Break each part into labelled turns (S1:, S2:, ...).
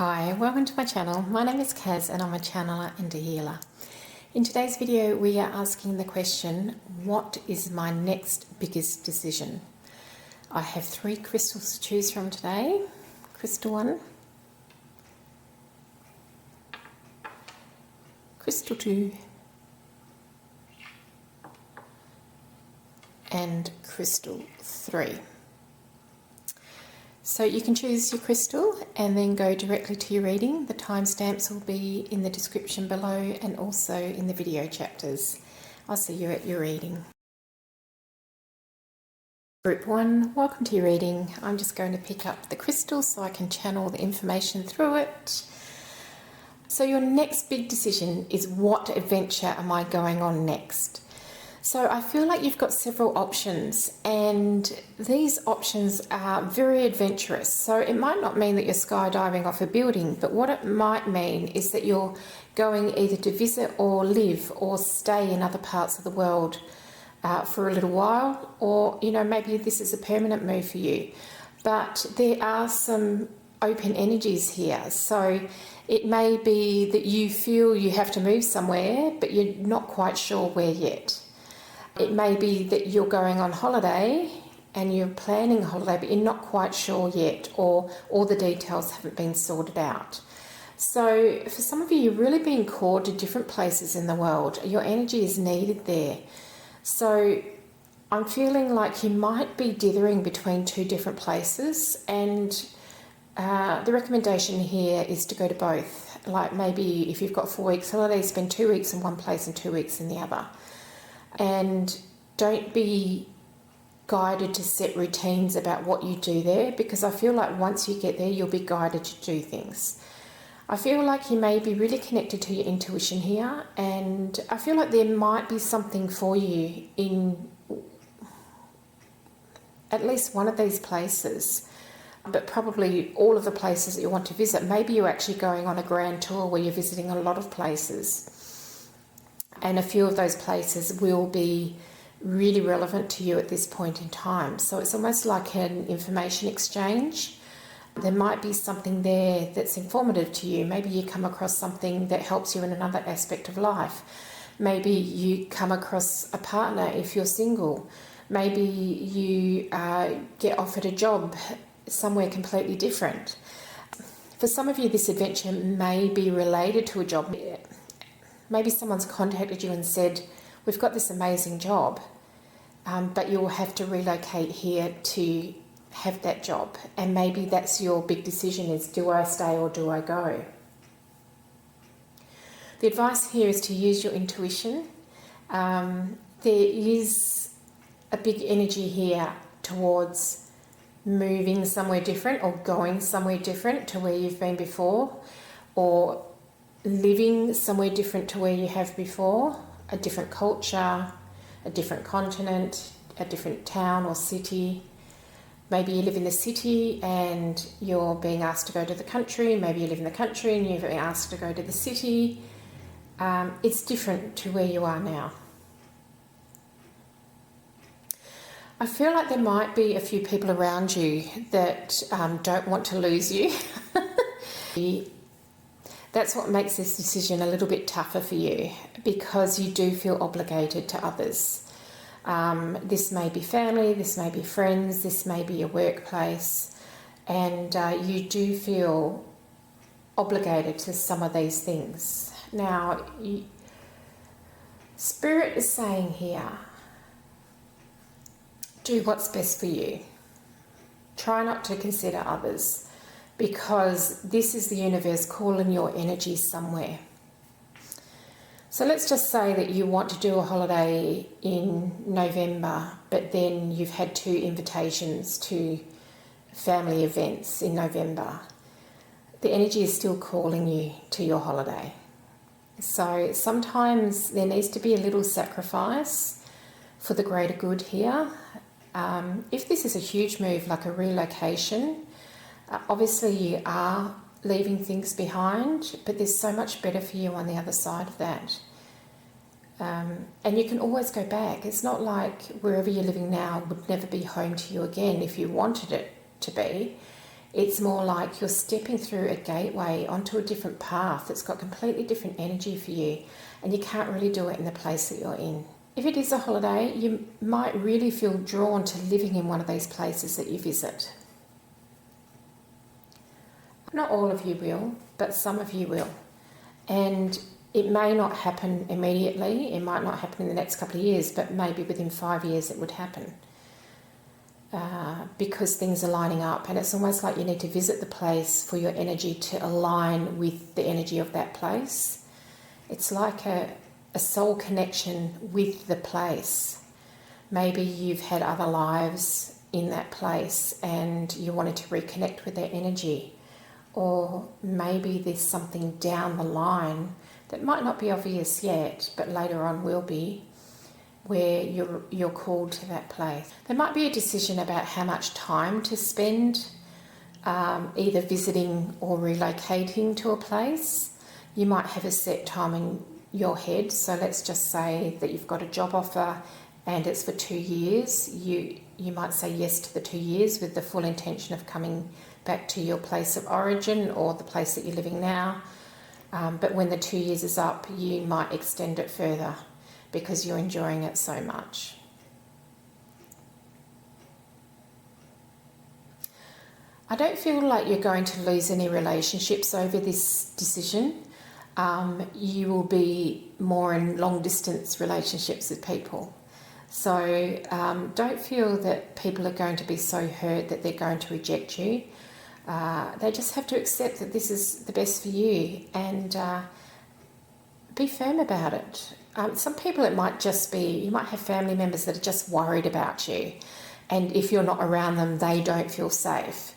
S1: Hi, welcome to my channel. My name is Kaz and I'm a channeler and a healer. In today's video we are asking the question, what is my next biggest decision? I have 3 crystals to choose from today. Crystal 1, Crystal 2 and Crystal 3. So you can choose your crystal and then go directly to your reading. The timestamps will be in the description below and also in the video chapters. I'll see you at your reading. Group 1, welcome to your reading. I'm just going to pick up the crystal so I can channel the information through it. So your next big decision is, what adventure am I going on next? So I feel like you've got several options, and these options are very adventurous. So it might not mean that you're skydiving off a building, but what it might mean is that you're going either to visit or live or stay in other parts of the world for a little while, or maybe this is a permanent move for you. But there are some open energies here. So it may be that you feel you have to move somewhere, but you're not quite sure where yet. It may be that you're going on holiday and you're planning a holiday, but you're not quite sure yet, or all the details haven't been sorted out. So for some of you, you're really being called to different places in the world. Your energy is needed there. So I'm feeling like you might be dithering between 2 different places, and the recommendation here is to go to both. Like maybe if you've got 4 weeks holiday, spend 2 weeks in one place and 2 weeks in the other. And don't be guided to set routines about what you do there, because I feel like once you get there, you'll be guided to do things. I feel like you may be really connected to your intuition here, and I feel like there might be something for you in at least one of these places, but probably all of the places that you want to visit. Maybe you're actually going on a grand tour where you're visiting a lot of places. And a few of those places will be really relevant to you at this point in time. So it's almost like an information exchange. There might be something there that's informative to you. Maybe you come across something that helps you in another aspect of life. Maybe you come across a partner if you're single. Maybe you get offered a job somewhere completely different. For some of you, this adventure may be related to a job. Maybe someone's contacted you and said, we've got this amazing job, but you'll have to relocate here to have that job. And maybe that's your big decision, is, do I stay or do I go? The advice here is to use your intuition. There is a big energy here towards moving somewhere different, or going somewhere different to where you've been before, or living somewhere different to where you have before, a different culture, a different continent, a different town or city. Maybe you live in the city and you're being asked to go to the country. Maybe you live in the country and you're being asked to go to the city. It's different to where you are now. I feel like there might be a few people around you that don't want to lose you. That's what makes this decision a little bit tougher for you, because you do feel obligated to others. This may be family, this may be friends, this may be a workplace, and you do feel obligated to some of these things. Now, Spirit is saying here, do what's best for you. Try not to consider others, because this is the universe calling your energy somewhere. So let's just say that you want to do a holiday in November, but then you've had 2 invitations to family events in November. The energy is still calling you to your holiday. So sometimes there needs to be a little sacrifice for the greater good here. If this is a huge move, like a relocation, obviously you are leaving things behind, but there's so much better for you on the other side of that. And you can always go back. It's not like wherever you're living now would never be home to you again if you wanted it to be. It's more like you're stepping through a gateway onto a different path that's got completely different energy for you, and you can't really do it in the place that you're in. If it is a holiday, you might really feel drawn to living in one of these places that you visit. Not all of you will, but some of you will. And it may not happen immediately, it might not happen in the next couple of years, but maybe within 5 years it would happen. Because things are lining up, and it's almost like you need to visit the place for your energy to align with the energy of that place. It's like a soul connection with the place. Maybe you've had other lives in that place and you wanted to reconnect with their energy. Or maybe there's something down the line that might not be obvious yet, but later on will be, where you're called to that place. There might be a decision about how much time to spend either visiting or relocating to a place. You might have a set time in your head. So let's just say that you've got a job offer and it's for 2 years. You might say yes to the 2 years with the full intention of coming back to your place of origin or the place that you're living now. But when the 2 years is up, you might extend it further because you're enjoying it so much. I don't feel like you're going to lose any relationships over this decision. You will be more in long distance relationships with people. So don't feel that people are going to be so hurt that they're going to reject you. They just have to accept that this is the best for you and be firm about it. Some people it might just be, you might have family members that are just worried about you, and if you're not around them, they don't feel safe.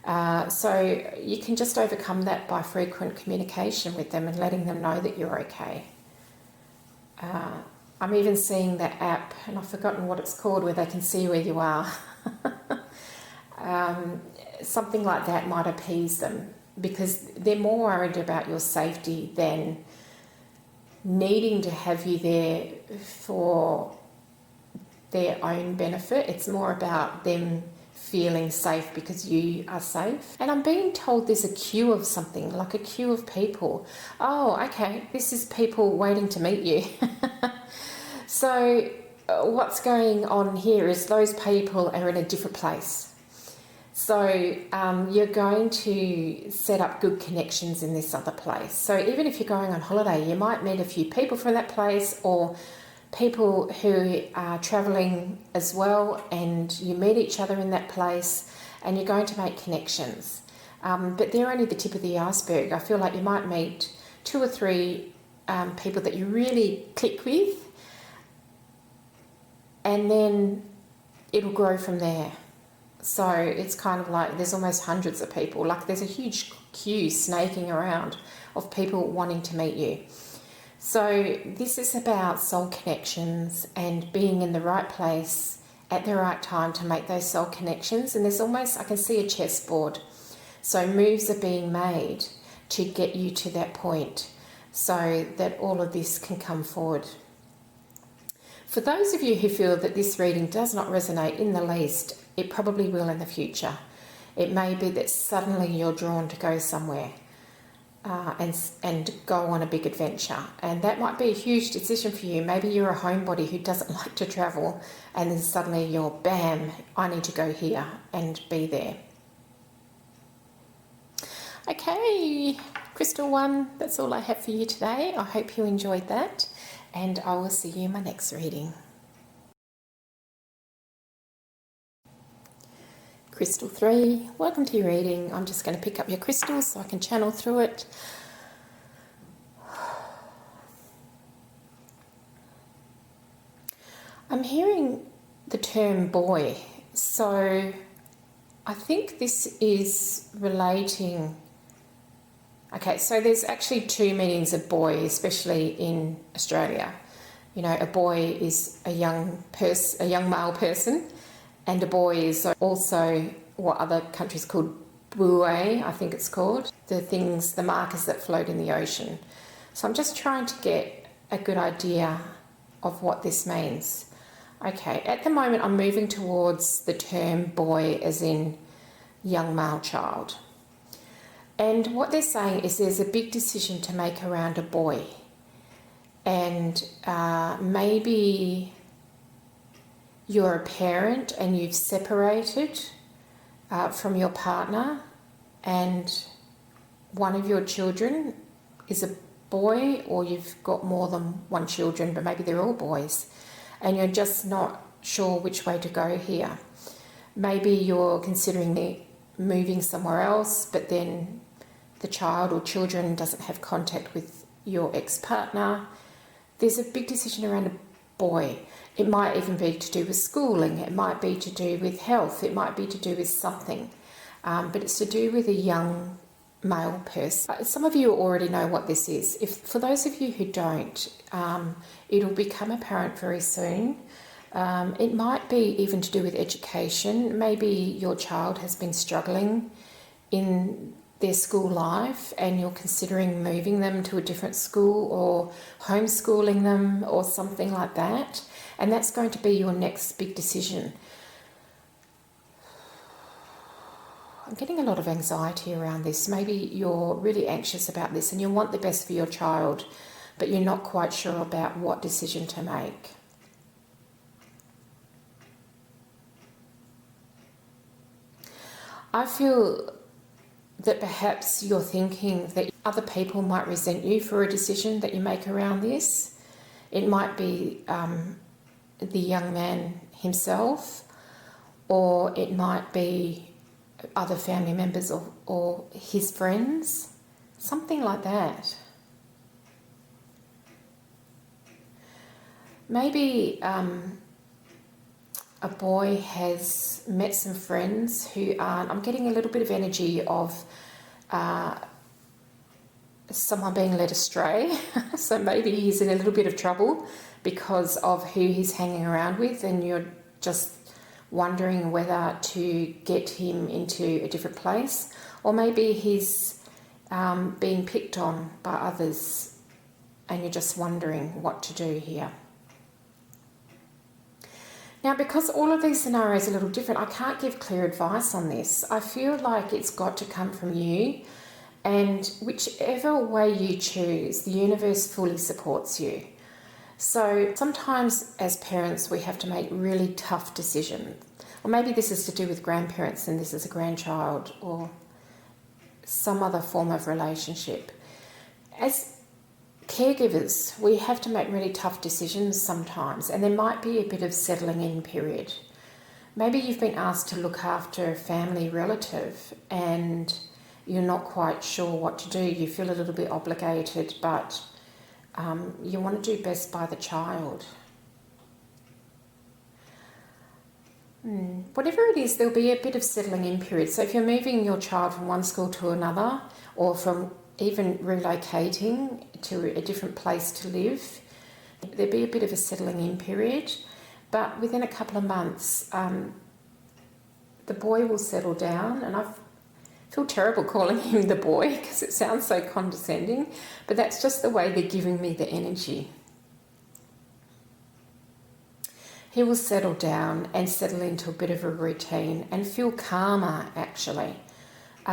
S1: So you can just overcome that by frequent communication with them and letting them know that you're okay. I'm even seeing that app, and I've forgotten what it's called, where they can see where you are. Something like that might appease them because they're more worried about your safety than needing to have you there for their own benefit. It's more about them feeling safe because you are safe. And I'm being told there's a queue of something, like a queue of people. Oh, okay, this is people waiting to meet you. So what's going on here is those people are in a different place. So you're going to set up good connections in this other place. So even if you're going on holiday, you might meet a few people from that place or people who are travelling as well, and you meet each other in that place and you're going to make connections. But they're only the tip of the iceberg. I feel like you might meet 2 or 3 people that you really click with, and then it'll grow from there. So it's kind of like there's almost hundreds of people, like there's a huge queue snaking around of people wanting to meet you. So this is about soul connections and being in the right place at the right time to make those soul connections. And there's almost, I can see a chessboard. So moves are being made to get you to that point so that all of this can come forward. For those of you who feel that this reading does not resonate in the least, it probably will in the future. It may be that suddenly you're drawn to go somewhere and go on a big adventure, and that might be a huge decision for you. Maybe you're a homebody who doesn't like to travel, and then suddenly you're, bam, I need to go here and be there. Okay, Crystal 1, that's all I have for you today. I hope you enjoyed that, and I will see you in my next reading. Crystal 3, welcome to your reading. I'm just going to pick up your crystals so I can channel through it. I'm hearing the term boy, so I think this is relating. Okay, so there's actually 2 meanings of boy, especially in Australia. You know, a boy is a young male person, and a boy is also what other countries called buoy, I think it's called. The markers that float in the ocean. So I'm just trying to get a good idea of what this means. Okay, at the moment I'm moving towards the term boy as in young male child. And what they're saying is there's a big decision to make around a boy. And maybe you're a parent and you've separated from your partner, and one of your children is a boy, or you've got more than one children, but maybe they're all boys, and you're just not sure which way to go here. Maybe you're considering moving somewhere else, but then the child or children doesn't have contact with your ex-partner. There's a big decision around a boy. It might even be to do with schooling, it might be to do with health, it might be to do with something, but it's to do with a young male person. Some of you already know what this is. For those of you who don't, it'll become apparent very soon. It might be even to do with education. Maybe your child has been struggling in their school life and you're considering moving them to a different school or homeschooling them or something like that. And that's going to be your next big decision. I'm getting a lot of anxiety around this. Maybe you're really anxious about this and you want the best for your child, but you're not quite sure about what decision to make. I feel that perhaps you're thinking that other people might resent you for a decision that you make around this. It might be the young man himself, or it might be other family members or his friends, something like that. Maybe a boy has met some friends who aren't. I'm getting a little bit of energy of someone being led astray. So maybe he's in a little bit of trouble because of who he's hanging around with, and you're just wondering whether to get him into a different place, or maybe he's being picked on by others and you're just wondering what to do here. Now, because all of these scenarios are a little different, I can't give clear advice on this. I feel like it's got to come from you, and whichever way you choose, the universe fully supports you. So sometimes as parents we have to make really tough decisions. Or maybe this is to do with grandparents and this is a grandchild or some other form of relationship. As caregivers, we have to make really tough decisions sometimes, and there might be a bit of settling in period. Maybe you've been asked to look after a family relative and you're not quite sure what to do. You feel a little bit obligated, but you want to do best by the child. Whatever it is, there'll be a bit of settling in period. So if you're moving your child from one school to another, or from even relocating to a different place to live, there'll be a bit of a settling in period. But within a couple of months, the boy will settle down, and I feel terrible calling him the boy because it sounds so condescending, but that's just the way they're giving me the energy. He will settle down and settle into a bit of a routine and feel calmer, actually.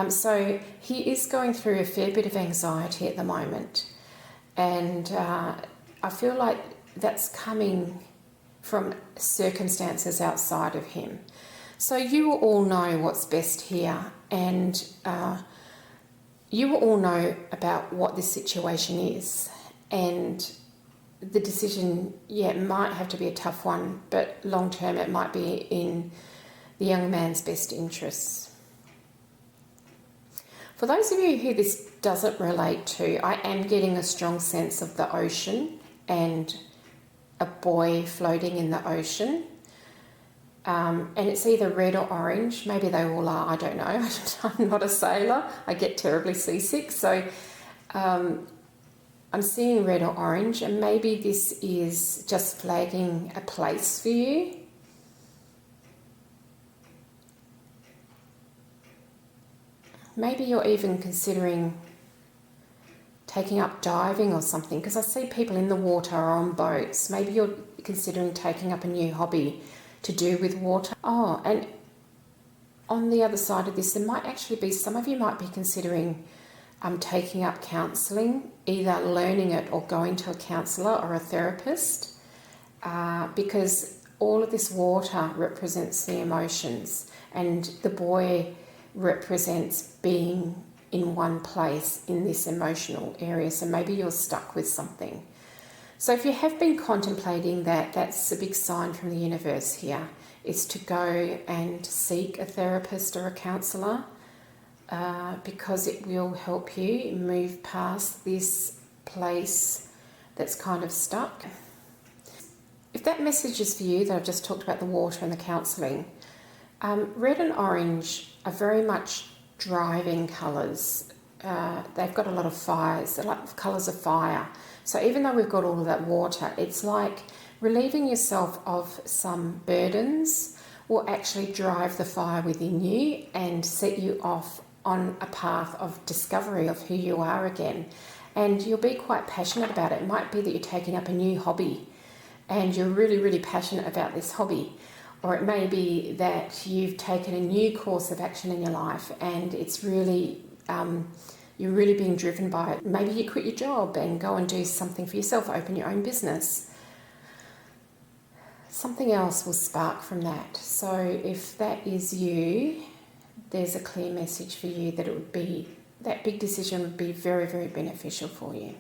S1: So he is going through a fair bit of anxiety at the moment, and I feel like that's coming from circumstances outside of him. So you will all know what's best here, and you will all know about what this situation is, and the decision, it might have to be a tough one, but long term it might be in the young man's best interests. For those of you who this doesn't relate to, I am getting a strong sense of the ocean and a boy floating in the ocean. And it's either red or orange. Maybe they all are, I don't know. I'm not a sailor. I get terribly seasick. So I'm seeing red or orange, and maybe this is just flagging a place for you. Maybe you're even considering taking up diving or something, because I see people in the water or on boats. Maybe you're considering taking up a new hobby to do with water. Oh, and on the other side of this, there might actually be, some of you might be considering taking up counselling, either learning it or going to a counsellor or a therapist, because all of this water represents the emotions and the boy represents being in one place in this emotional area. So maybe you're stuck with something. So if you have been contemplating that, that's a big sign from the universe here, is to go and seek a therapist or a counsellor, because it will help you move past this place that's kind of stuck. If that message is for you, that I've just talked about the water and the counselling, red and orange are very much driving colours. They've got a lot of fires, they're like colours of fire. So even though we've got all of that water, it's like relieving yourself of some burdens will actually drive the fire within you and set you off on a path of discovery of who you are again. And you'll be quite passionate about it. It might be that you're taking up a new hobby and you're really, really passionate about this hobby. Or it may be that you've taken a new course of action in your life and it's really, you're really being driven by it. Maybe you quit your job and go and do something for yourself, open your own business. Something else will spark from that. So if that is you, there's a clear message for you that it would be, that big decision would be very, very beneficial for you.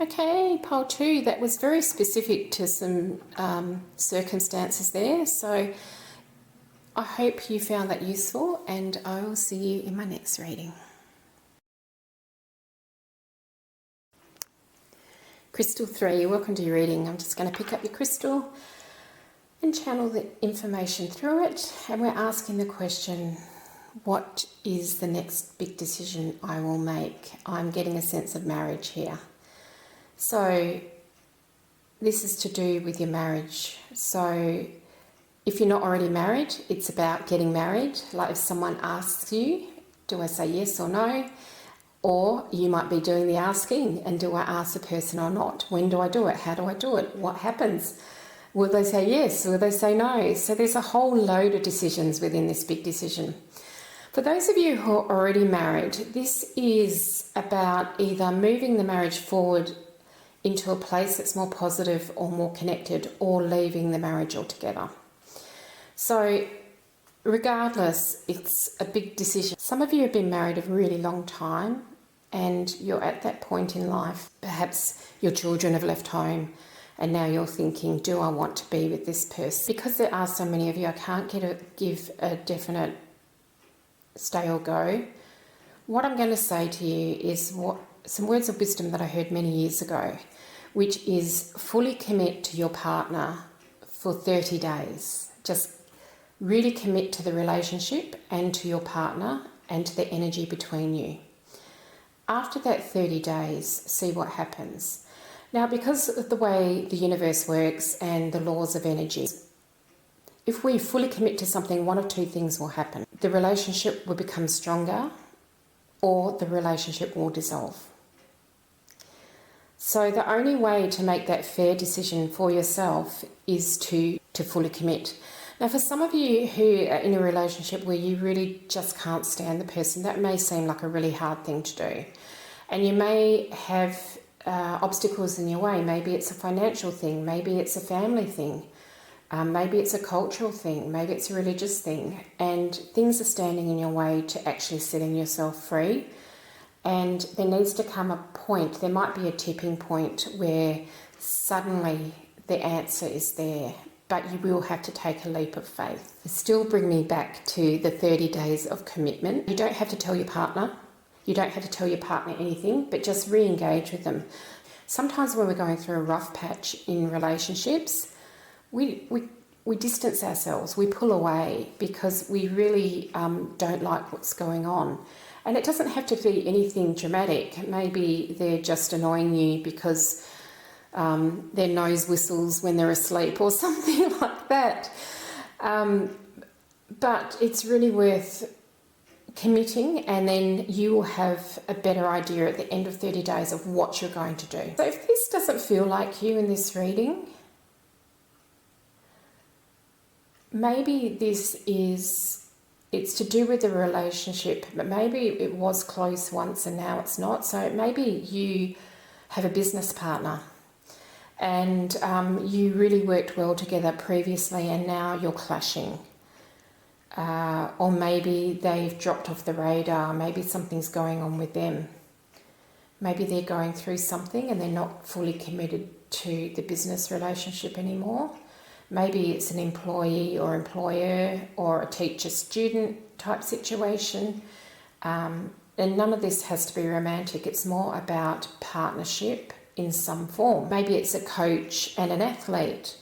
S1: Okay, pile 2, that was very specific to some circumstances there. So I hope you found that useful, and I will see you in my next reading. Crystal 3, welcome to your reading. I'm just going to pick up your crystal and channel the information through it. And we're asking the question, what is the next big decision I will make? I'm getting a sense of marriage here. So this is to do with your marriage. So if you're not already married, it's about getting married. Like if someone asks you, do I say yes or no? Or you might be doing the asking, and do I ask the person or not? When do I do it? How do I do it? What happens? Will they say yes? Will they say no? So there's a whole load of decisions within this big decision. For those of you who are already married, this is about either moving the marriage forward into a place that's more positive or more connected, or leaving the marriage altogether. So regardless, it's a big decision. Some of you have been married a really long time and you're at that point in life. Perhaps your children have left home and now you're thinking, do I want to be with this person? Because there are so many of you, I can't give a definite stay or go. What I'm going to say to you is some words of wisdom that I heard many years ago, which is fully commit to your partner for 30 days. Just really commit to the relationship and to your partner and to the energy between you. After that 30 days, see what happens. Now, because of the way the universe works and the laws of energy, if we fully commit to something, one of two things will happen. The relationship will become stronger, or the relationship will dissolve. So the only way to make that fair decision for yourself is to fully commit. Now, for some of you who are in a relationship where you really just can't stand the person, that may seem like a really hard thing to do. And you may have obstacles in your way. Maybe it's a financial thing, maybe it's a family thing, maybe it's a cultural thing, maybe it's a religious thing, and things are standing in your way to actually setting yourself free. And there needs to come a point, there might be a tipping point where suddenly the answer is there, but you will have to take a leap of faith. Still bring me back to the 30 days of commitment. You don't have to tell your partner, you don't have to tell your partner anything, but just re-engage with them. Sometimes when we're going through a rough patch in relationships, we distance ourselves, we pull away because we really don't like what's going on. And it doesn't have to be anything dramatic. Maybe they're just annoying you because their nose whistles when they're asleep or something like that. But it's really worth committing, and then you will have a better idea at the end of 30 days of what you're going to do. So if this doesn't feel like you in this reading, maybe it's to do with the relationship, but maybe it was close once and now it's not. So maybe you have a business partner and you really worked well together previously and now you're clashing. Or maybe they've dropped off the radar, maybe something's going on with them. Maybe they're going through something and they're not fully committed to the business relationship anymore. Maybe it's an employee or employer or a teacher-student type situation. And none of this has to be romantic. It's more about partnership in some form. Maybe it's a coach and an athlete,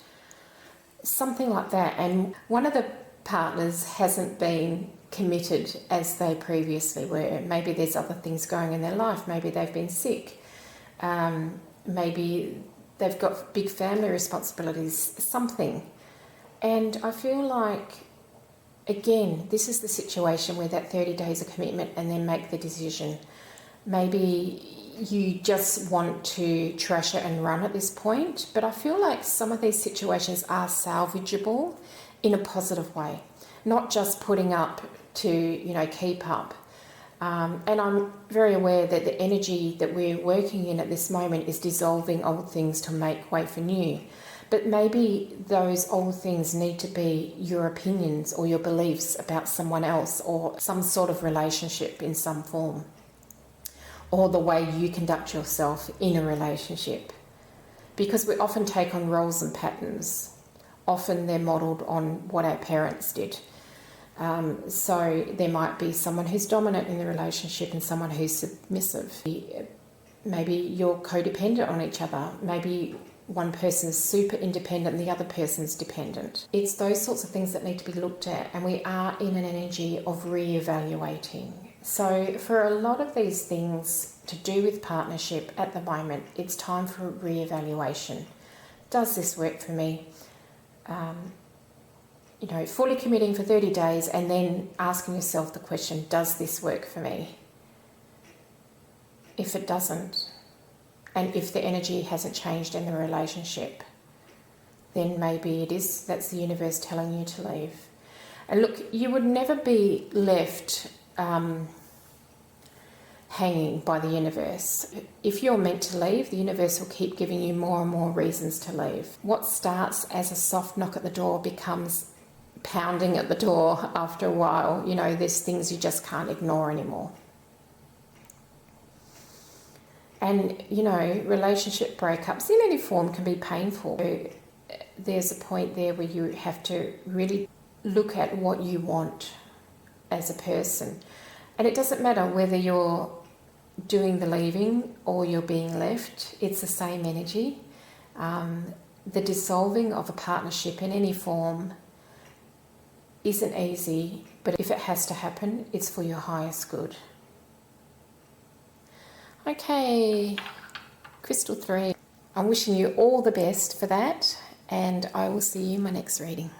S1: something like that. And one of the partners hasn't been committed as they previously were. Maybe there's other things going in their life. Maybe they've been sick. Maybe they've got big family responsibilities, something. And I feel like, again, this is the situation where that 30 days of commitment and then make the decision. Maybe you just want to trash it and run at this point, but I feel like some of these situations are salvageable in a positive way, not just putting up to, keep up. And I'm very aware that the energy that we're working in at this moment is dissolving old things to make way for new. But maybe those old things need to be your opinions or your beliefs about someone else or some sort of relationship in some form, or the way you conduct yourself in a relationship. Because we often take on roles and patterns. Often they're modelled on what our parents did. So there might be someone who's dominant in the relationship and someone who's submissive. Maybe you're codependent on each other. Maybe one person's super independent and the other person's dependent. It's those sorts of things that need to be looked at, and we are in an energy of re-evaluating. So for a lot of these things to do with partnership at the moment, it's time for re-evaluation. Does this work for me? Fully committing for 30 days and then asking yourself the question, does this work for me? If it doesn't, and if the energy hasn't changed in the relationship, then maybe that's the universe telling you to leave. And look, you would never be left hanging by the universe. If you're meant to leave, the universe will keep giving you more and more reasons to leave. What starts as a soft knock at the door becomes pounding at the door after a while. There's things you just can't ignore anymore. And, relationship breakups in any form can be painful. So there's a point there where you have to really look at what you want as a person. And it doesn't matter whether you're doing the leaving or you're being left, it's the same energy. The dissolving of a partnership in any form isn't easy, but if it has to happen, it's for your highest good. Okay, Crystal 3. I'm wishing you all the best for that, and I will see you in my next reading.